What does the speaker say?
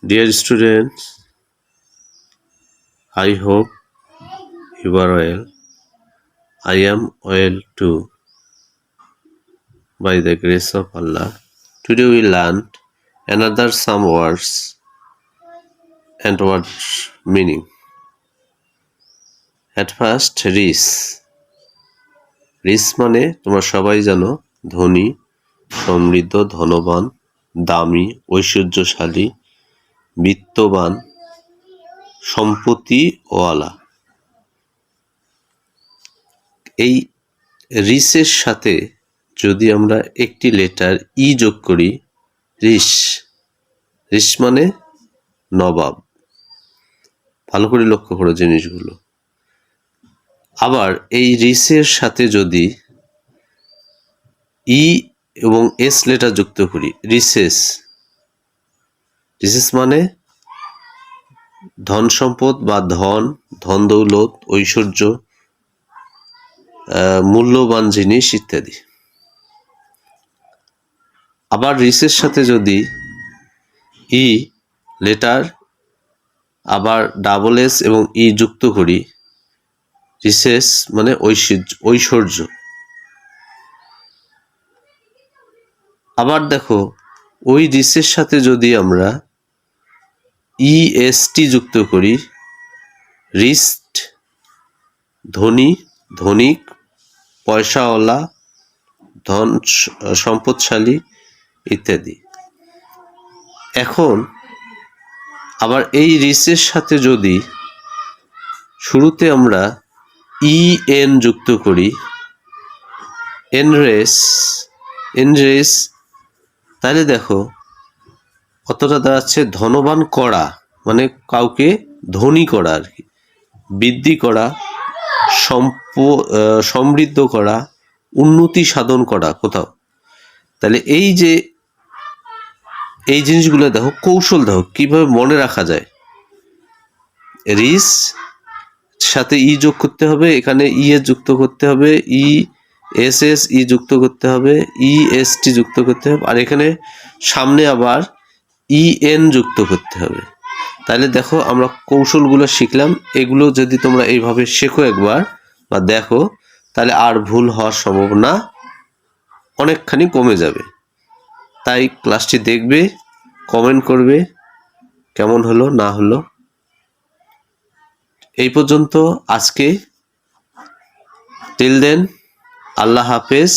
Dear students, I hope you are well. I am well too, by the grace of Allah. Today we learned another some words and word meaning. At first, rich. Rich মানে তোমরা সবাই জানো ধনী, সমৃদ্ধ, ধনবান, দামি, ঐশ্বর্যশালী, বিত্তবান, সম্পত্তিওয়ালা। এই রিসের সাথে যদি আমরা একটি লেটার ই যোগ করি, রিস। রিস মানে নবাব। ভালো করে লক্ষ্য করো জিনিসগুলো। আবার এই রিসের সাথে যদি ই এবং এস লেটার যুক্ত করি, রিসেস। রিসেস মানে ধন সম্পদ বা ধন দৌলত, ঐশ্বর্য, মূল্যবান জিনিস ইত্যাদি। আবার রিসের সাথে যদি ই লেটার আবার ডাবল এস এবং ই যুক্ত করি, রিসেস মানে ঐশ্বর্য। আবার দেখো ওই রিসের সাথে যদি আমরা ইএসটি যুক্ত করি, রিস্ট, ধনী, ধনিক, পয়সাওয়ালা, ধন সম্পদশালী ইত্যাদি। এখন আবার এই রিসের সাথে যদি শুরুতে আমরা ইএন যুক্ত করি, এনরেস, তাহলে দেখো কতটা দাঁড়াচ্ছে ধনবান করা, মানে কাউকে ধনী করা আর কি, বৃদ্ধি করা, সমৃদ্ধ করা, উন্নতি সাধন করা কোথাও। তাহলে এই যে এই জিনিসগুলো দেখো, কৌশল দেখো কিভাবে মনে রাখা যায়। রিস সাথে ই যোগ করতে হবে, এখানে ই এ যুক্ত করতে হবে, ই এস এস ই যুক্ত করতে হবে, ই এস টি যুক্ত করতে হবে, আর এখানে সামনে আবার ই এন যুক্ত করতে হবে। তাহলে দেখো আমরা কৌশলগুলো শিখলাম। এগুলো যদি তোমরা এইভাবে শেখো একবার বা দেখো, তাহলে আর ভুল হওয়ার সম্ভাবনা অনেকখানি কমে যাবে। তাই ক্লাসটি দেখবে, কমেন্ট করবে কেমন হলো না হলো। এই পর্যন্ত আজকে। টিল দেন, আল্লাহ হাফেজ।